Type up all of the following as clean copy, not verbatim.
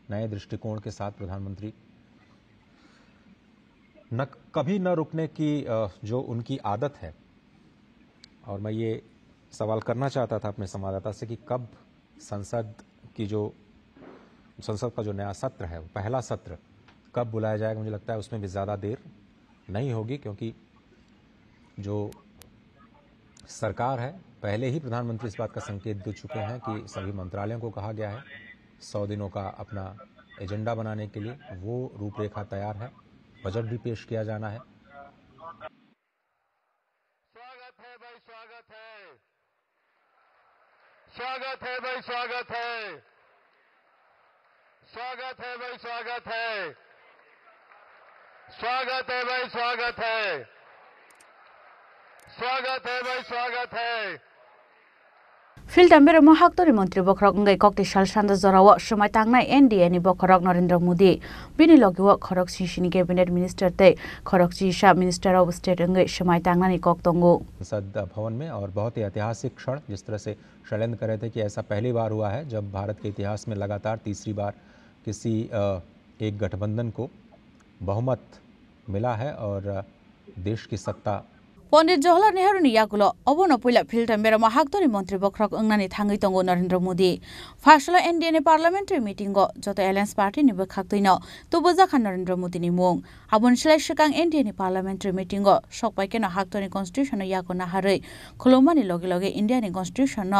नए दृष्टिकोण के साथ प्रधानमंत्री कभी न रुकने की जो उनकी आदत है। और मैं ये सवाल करना चाहता था अपने संवाददाता से कि कब संसद का जो नया सत्र है, पहला सत्र कब बुलाया जाएगा। मुझे लगता है उसमें भी ज़्यादा देर नहीं होगी, क्योंकि जो सरकार है पहले ही प्रधानमंत्री इस बात का संकेत दे चुके हैं कि सभी मंत्रालयों को कहा गया है 100 दिनों का अपना एजेंडा बनाने के लिए। वो रूपरेखा तैयार है, बजट भी पेश किया जाना है। स्वागत है भाई, स्वागत है, स्वागत है भाई, स्वागत है, स्वागत है भाई, स्वागत है, स्वागत है भाई, स्वागत है, स्वागत है भाई, स्वागत है। फिल्टाम्बेर महाक्तरी मंत्री बखरक नgai kokti salsanda jorao somai tangnai NDA ni बखरक Narendra Modi बिनि लगिव खरक सिसिनि कैबिनेट मिनिस्टर तै खरक चिसा मिनिस्टर ऑफ स्टेट नgai somai tangnani kok tongo संसद भवन में। और बहुत ही ऐतिहासिक क्षण, जिस तरह से षड्यंत्र कर रहे थे कि ऐसा पहली बार हुआ है जब भारत के इतिहास में लगातार तीसरी बार किसी एक गठबंधन को बहुमत मिला है और देश की सत्ता। पंडित जवाहरलाल नेहरू नि याकुलो अबोनो पहिला फिल्टाम्बेर महाक्तरी मंत्री बखरक अंगनानि थांगै तंगो नरेन्द्र मोदी फार्स्टला एनडीए नि पार्लियामेंट्री मीटिंगो जत एलायंस पार्टी नि बखाक्तैन तो बजाखा नरेन्द्र मोदी नि मुं आबोन सिलाय सिकां एनडीए नि पार्लियामेंट्री मीटिंगो सकपाइकेन हाक्तनि कन्स्टिट्यूशन याको नाहारै खुलुमानि लगे लगे इंडिया नि कन्स्टिट्यूशन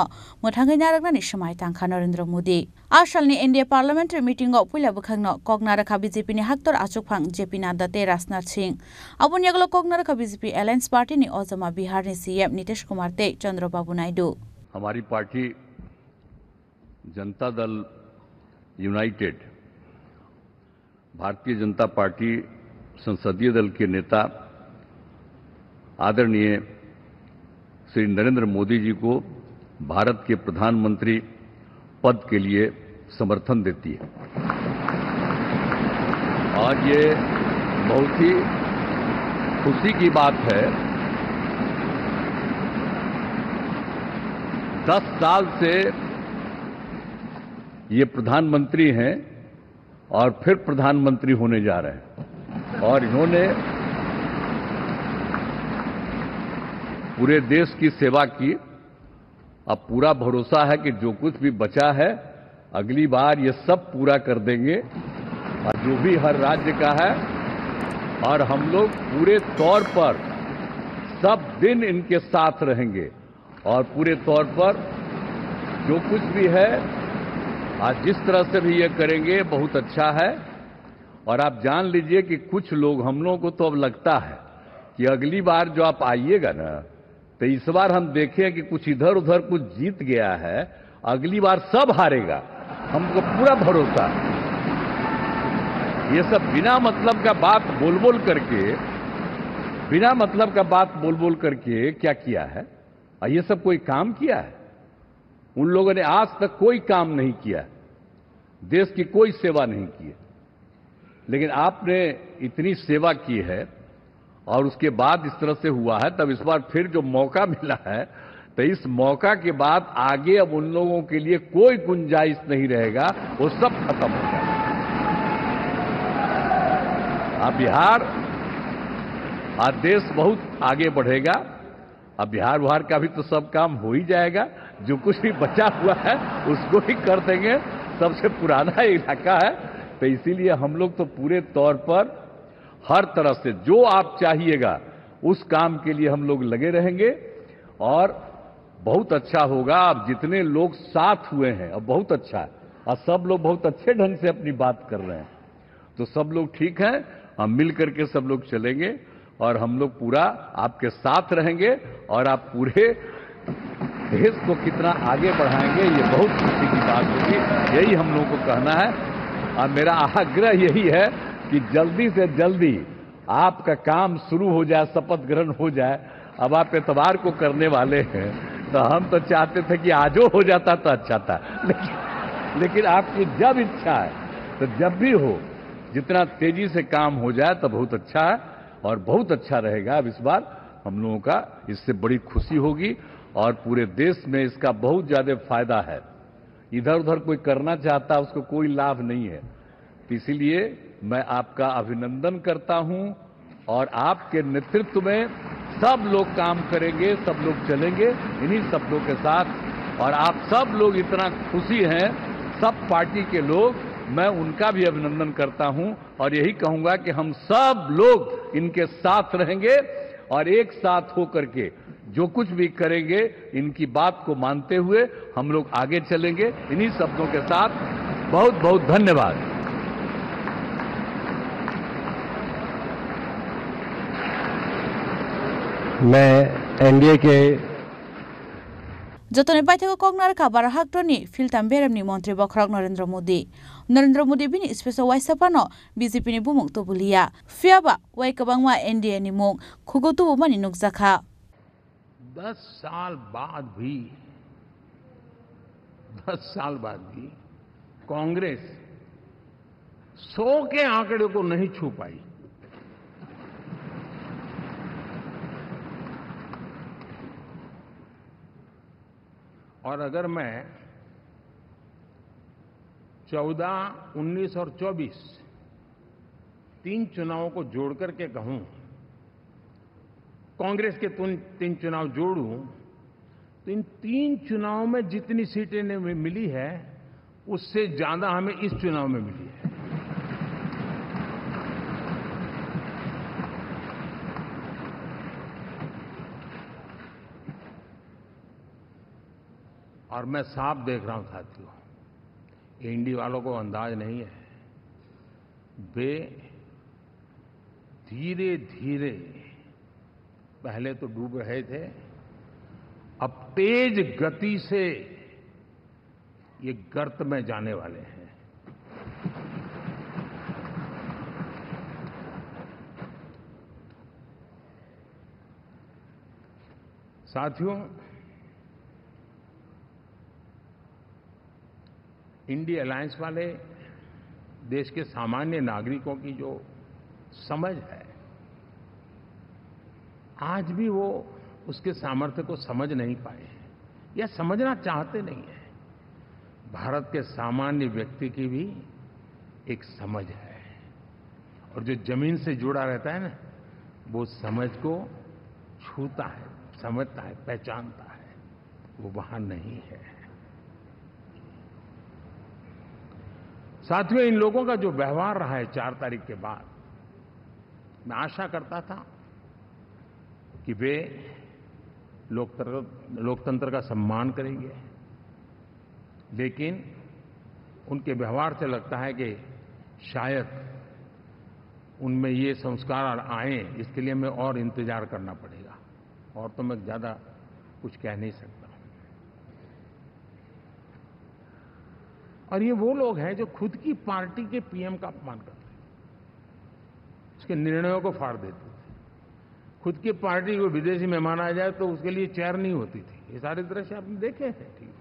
मोथांगै नारगनानि समाय तांखा नरेन्द्र मोदी आसालनि एनडीए पार्लियामेंट्री मीटिंगो पहिला बखांनो कगनारखा बीजेपी नि हाक्तर आचुकफां जेपी नड्डा ते राजनाथ सिंह आबोन यागलो कगनारखा बीजेपी एलायंस पार्टी नि औजमा बिहार ने सीएम नीतीश कुमार ते चंद्रबाबू नायडू। हमारी party Janata Dal United, Bharatiya Janata party संसदीय दल के नेता आदरणीय श्री नरेंद्र मोदी जी को भारत के प्रधानमंत्री पद के लिए समर्थन देती है। और ये बहुत ही खुशी की बात है, 10 साल से ये प्रधानमंत्री हैं और फिर प्रधानमंत्री होने जा रहे हैं। और इन्होंने पूरे देश की सेवा की। अब पूरा भरोसा है कि जो कुछ भी बचा है अगली बार ये सब पूरा कर देंगे, और जो भी हर राज्य का है। और हम लोग पूरे तौर पर सब दिन इनके साथ रहेंगे और पूरे तौर पर जो कुछ भी है आज जिस तरह से भी ये करेंगे बहुत अच्छा है। और आप जान लीजिए कि कुछ लोग, हम लोगों को तो अब लगता है कि अगली बार जो आप आइएगा ना, तो इस बार हम देखें कि कुछ इधर उधर कुछ जीत गया है, अगली बार सब हारेगा, हमको पूरा भरोसा है। ये सब बिना मतलब का बात बोल बोल करके क्या किया है? और ये सब कोई काम किया है? उन लोगों ने आज तक कोई काम नहीं किया, देश की कोई सेवा नहीं की है। लेकिन आपने इतनी सेवा की है और उसके बाद इस तरह से हुआ है, तब इस बार फिर जो मौका मिला है, तो इस मौका के बाद आगे अब उन लोगों के लिए कोई गुंजाइश नहीं रहेगा, वो सब खत्म हो जाएगा। अब बिहार, आज देश बहुत आगे बढ़ेगा। अब बिहार का भी तो सब काम हो ही जाएगा, जो कुछ भी बचा हुआ है उसको ही कर देंगे। सबसे पुराना इलाका है, तो इसीलिए हम लोग तो पूरे तौर पर हर तरह से जो आप चाहिएगा उस काम के लिए हम लोग लगे रहेंगे और बहुत अच्छा होगा। अब जितने लोग साथ हुए हैं अब बहुत अच्छा है और सब लोग बहुत अच्छे ढंग से अपनी बात कर रहे हैं, तो सब लोग ठीक हैं। हम मिल करके सब लोग चलेंगे और हम लोग पूरा आपके साथ रहेंगे और आप पूरे देश को कितना आगे बढ़ाएंगे ये बहुत खुशी की बात होगी। यही हम लोगों को कहना है और मेरा आग्रह यही है कि जल्दी से जल्दी आपका काम शुरू हो जाए, शपथ ग्रहण हो जाए। अब आप एतवार को करने वाले हैं, तो हम तो चाहते थे कि आजो हो जाता तो अच्छा था, लेकिन आपकी जब इच्छा है तो जब भी हो, जितना तेजी से काम हो जाए तो बहुत अच्छा है और बहुत अच्छा रहेगा। अब इस बार हम लोगों का इससे बड़ी खुशी होगी और पूरे देश में इसका बहुत ज्यादा फायदा है। इधर उधर कोई करना चाहता उसको कोई लाभ नहीं है। तो इसीलिए मैं आपका अभिनंदन करता हूं और आपके नेतृत्व में सब लोग काम करेंगे, सब लोग चलेंगे इन्हीं शब्दों के साथ। और आप सब लोग इतना खुशी हैं, सब पार्टी के लोग, मैं उनका भी अभिनंदन करता हूं और यही कहूंगा कि हम सब लोग इनके साथ रहेंगे और एक साथ होकर के जो कुछ भी करेंगे इनकी बात को मानते हुए हम लोग आगे चलेंगे। इन्हीं शब्दों के साथ बहुत बहुत धन्यवाद। मैं एनडीए के जतने पाइथेको कॉग्नर का बाराहाक्टोनी फिल्टाम बेरेमनी मंत्री बखरक नरेंद्र मोदी बिनी स्पेशल वाइसपानो बीजेपी नि बुमुक तो बुलिया फियाबा वाइ कबांगवा एनडीए नि मुंग खुगोतु मनि नुकजाखा 10 साल बाद भी कांग्रेस 100 के आंकड़े को नहीं छू पाई। और अगर मैं 14, 19 और 24 तीन चुनावों को जोड़ करके कहूं, कांग्रेस के 3 चुनाव जोड़ूं, तो इन 3 चुनावों में जितनी सीटें मिली है उससे ज्यादा हमें इस चुनाव में मिली है। और मैं साफ देख रहा हूं साथियों, एनडीए वालों को अंदाज नहीं है, वे धीरे धीरे पहले तो डूब रहे थे, अब तेज गति से ये गर्त में जाने वाले हैं। साथियों, इंडिया अलायंस वाले देश के सामान्य नागरिकों की जो समझ है, आज भी वो उसके सामर्थ्य को समझ नहीं पाए हैं या समझना चाहते नहीं है। भारत के सामान्य व्यक्ति की भी एक समझ है और जो जमीन से जुड़ा रहता है ना, वो समझ को छूता है, समझता है, पहचानता है, वो वहां नहीं है। साथियों, इन लोगों का जो व्यवहार रहा है 4 तारीख के बाद, मैं आशा करता था कि वे लोकतंत्र का सम्मान करेंगे, लेकिन उनके व्यवहार से लगता है कि शायद उनमें ये संस्कार आए, इसके लिए हमें और इंतजार करना पड़ेगा। और तो मैं ज्यादा कुछ कह नहीं सकता। और ये वो लोग हैं जो खुद की पार्टी के पीएम का अपमान करते हैं, उसके निर्णयों को फाड़ देते थे। खुद की पार्टी को विदेशी मेहमान आ जाए तो उसके लिए चेयर नहीं होती थी। ये सारे दृश्य आपने देखे हैं, ठीक।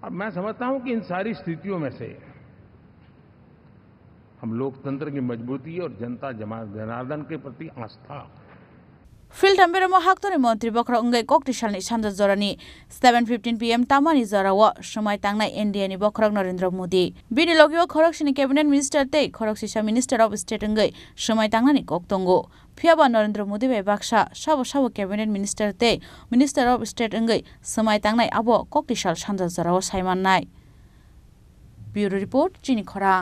और मैं समझता हूं कि इन सारी स्थितियों में से हम लोकतंत्र की मजबूती और जनता जनार्दन के प्रति आस्था फिल्टाम बेरेमो हाक्तोनी मंत्री बखरक अंगै कोकटिशालनि सानजा जरानि 7:15 PM तामानि जराओ समय तांगनाय एनडीए नि बखरक नरेंद्र मोदी बिनि लगियो खरकसिनि कैबिनेट मिनिस्टर ते खरकसिसा मिनिस्टर ऑफ स्टेट अंगै समय तांगनानि कोकतंगो फियाबा नरेंद्र मोदी बे बाक्सा साबो कैबिनेट मिनिस्टर ते मिनिस्टर ऑफ स्टेट अंगै समय तांगनाय आबो कोकटिशाल सानजा जराओ सायमाननाय। ब्यूरो रिपोर्ट चिनि खरां।